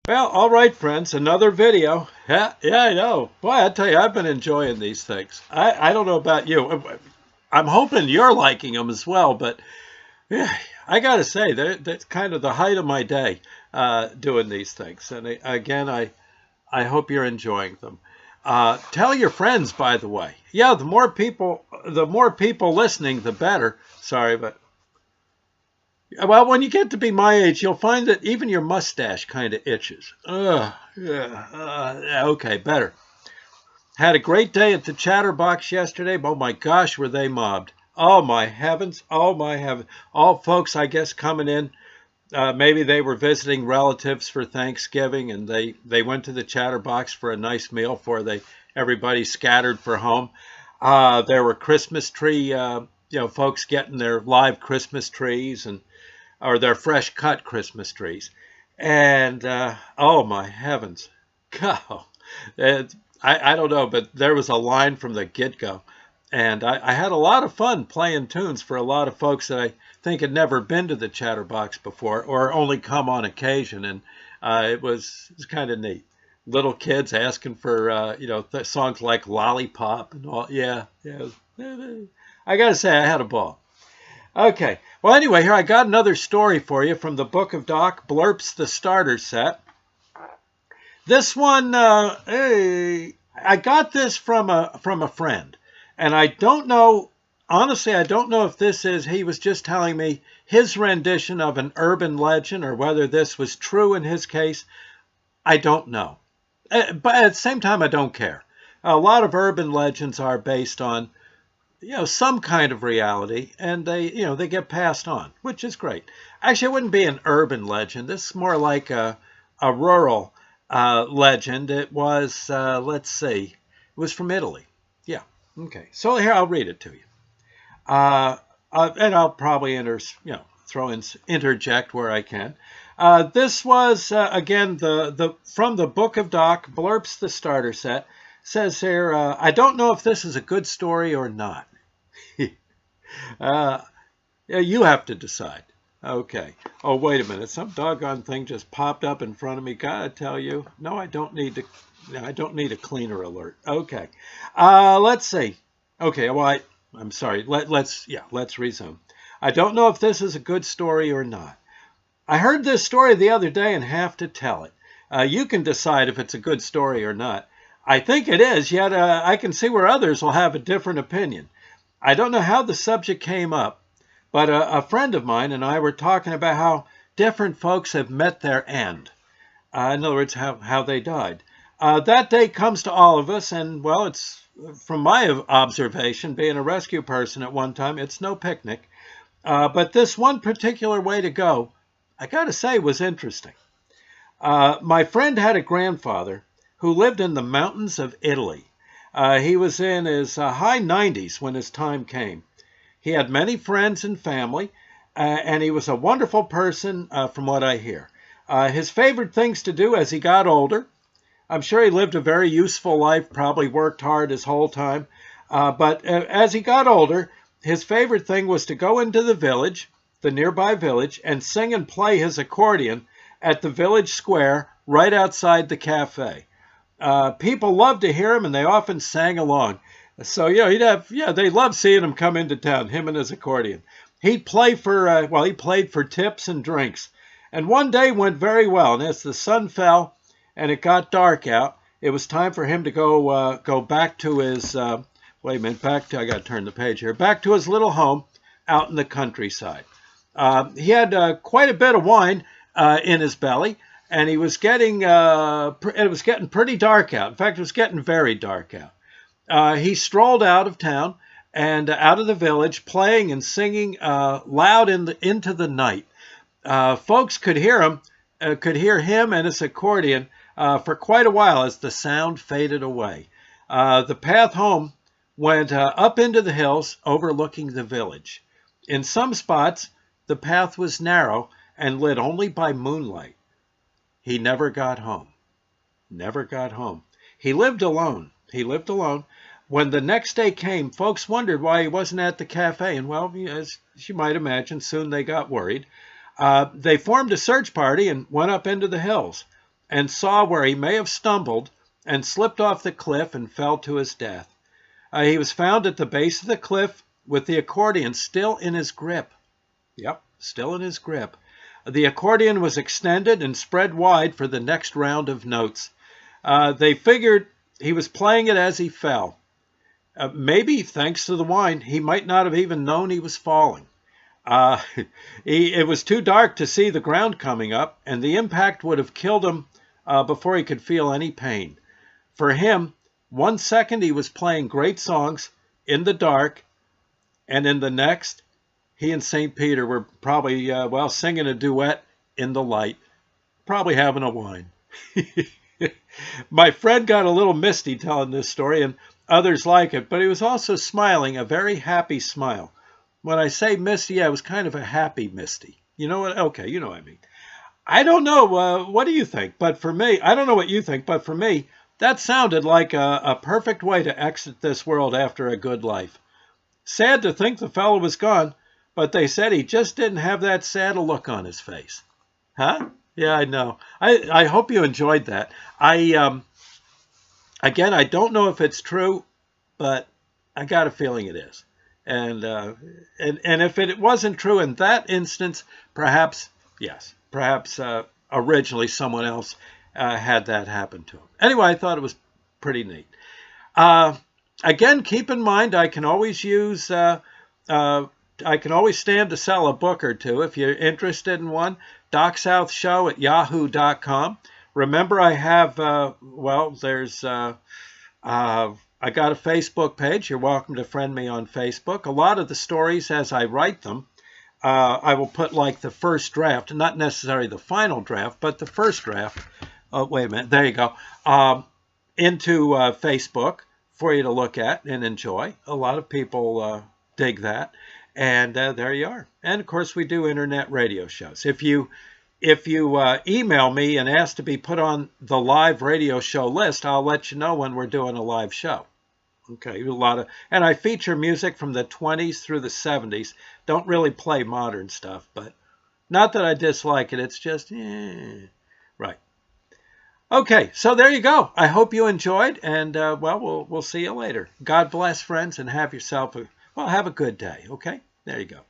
Well, all right, friends, another video. Yeah, I know. Boy, I tell you, I've been enjoying these things. I don't know about you. I'm hoping you're liking them as well, but yeah, I got to say, that's kind of the height of my day doing these things. And again, I hope you're enjoying them. Tell your friends, by the way. Yeah, the more people listening, the better. Sorry, but well, when you get to be my age, you'll find that even your mustache kind of itches. Yeah, okay, better. Had a great day at the Chatterbox yesterday. Oh my gosh, were they mobbed? Oh my heavens! Oh my heavens! All folks, I guess, coming in. Maybe they were visiting relatives for Thanksgiving, and they went to the Chatterbox for a nice meal before everybody scattered for home. There were Christmas tree, folks getting their live Christmas trees and or their fresh cut Christmas trees. And oh my heavens, God, I don't know, but there was a line from the get go. And I had a lot of fun playing tunes for a lot of folks that I think had never been to the Chatterbox before or only come on occasion. And it was kind of neat. Little kids asking for, songs like Lollipop and all. Yeah, yeah. I got to say, I had a ball. Okay. Well, anyway, here I got another story for you from the Book of Doc, Blurps the Starter Set. This one, I got this from a friend, and I don't know. Honestly, I don't know if he was just telling me his rendition of an urban legend or whether this was true in his case. I don't know. But at the same time, I don't care. A lot of urban legends are based on some kind of reality, and they get passed on, which is great. Actually, it wouldn't be an urban legend. This is more like a rural legend. It was, let's see, it was from Italy. Yeah. Okay. So here, I'll read it to you. And I'll probably interject where I can. This was again the from the Book of Doc, Blurps the Starter Set. Says here, I don't know if this is a good story or not. uh, yeah, you have to decide. Okay. Oh, wait a minute. Some doggone thing just popped up in front of me. Gotta tell you. No, I don't need to. I don't need a cleaner alert. Okay. Let's see. Okay. Well, I'm sorry. Let's resume. I don't know if this is a good story or not. I heard this story the other day and have to tell it. You can decide if it's a good story or not. I think it is, yet I can see where others will have a different opinion. I don't know how the subject came up, but a friend of mine and I were talking about how different folks have met their end. In other words, how they died. That day comes to all of us, and, well, it's, from my observation, being a rescue person at one time, it's no picnic. But this one particular way to go, I got to say, was interesting. My friend had a grandfather who lived in the mountains of Italy. He was in his high 90s when his time came. He had many friends and family, and he was a wonderful person from what I hear. His favorite things to do as he got older, I'm sure he lived a very useful life, probably worked hard his whole time, but as he got older, his favorite thing was to go into the village, the nearby village, and sing and play his accordion at the village square right outside the cafe. People loved to hear him, and they often sang along. So, they loved seeing him come into town, him and his accordion. He'd play he played for tips and drinks. And one day went very well, and as the sun fell and it got dark out, it was time for him to go back to his, I got to turn the page here, back to his little home out in the countryside. He had quite a bit of wine in his belly, and it was getting pretty dark out. In fact, it was getting very dark out. He strolled out of town and out of the village, playing and singing loud into the night. Folks could hear him and his accordion for quite a while as the sound faded away. The path home went up into the hills overlooking the village. In some spots, the path was narrow and lit only by moonlight. He never got home. Never got home. He lived alone. When the next day came, folks wondered why he wasn't at the cafe. And, well, as you might imagine, soon they got worried. They formed a search party and went up into the hills. and saw where he may have stumbled and slipped off the cliff and fell to his death. He was found at the base of the cliff with the accordion still in his grip. Yep, still in his grip. The accordion was extended and spread wide for the next round of notes. They figured he was playing it as he fell. Maybe, thanks to the wine, he might not have even known he was falling. It was too dark to see the ground coming up, and the impact would have killed him before he could feel any pain. For him, 1 second he was playing great songs in the dark, and in the next, he and St. Peter were probably, singing a duet in the light, probably having a wine. My friend got a little misty telling this story, and others like it, but he was also smiling, a very happy smile. When I say misty, it was kind of a happy misty. You know what? Okay, you know what I mean. I don't know. What do you think? But for me, I don't know what you think, but for me, that sounded like a perfect way to exit this world after a good life. Sad to think the fellow was gone, but they said he just didn't have that sad a look on his face. Huh? Yeah, I know. I hope you enjoyed that. Again, I don't know if it's true, but I got a feeling it is. And if it wasn't true in that instance, perhaps, yes, perhaps originally someone else had that happen to him. Anyway, I thought it was pretty neat. Again, keep in mind I can always use I can always stand to sell a book or two if you're interested in one. DocSouthShow@yahoo.com. Remember, I have I got a Facebook page. You're welcome to friend me on Facebook. A lot of the stories, as I write them, I will put like the first draft, not necessarily the final draft, but the first draft. Oh, wait a minute. There you go. Into Facebook for you to look at and enjoy. A lot of people dig that. And there you are. And, of course, we do internet radio shows. If you email me and ask to be put on the live radio show list, I'll let you know when we're doing a live show. Okay, and I feature music from the 20s through the 70s. Don't really play modern stuff, but not that I dislike it. It's just, right. Okay, so there you go. I hope you enjoyed, and we'll see you later. God bless, friends, and have yourself have a good day. Okay, there you go.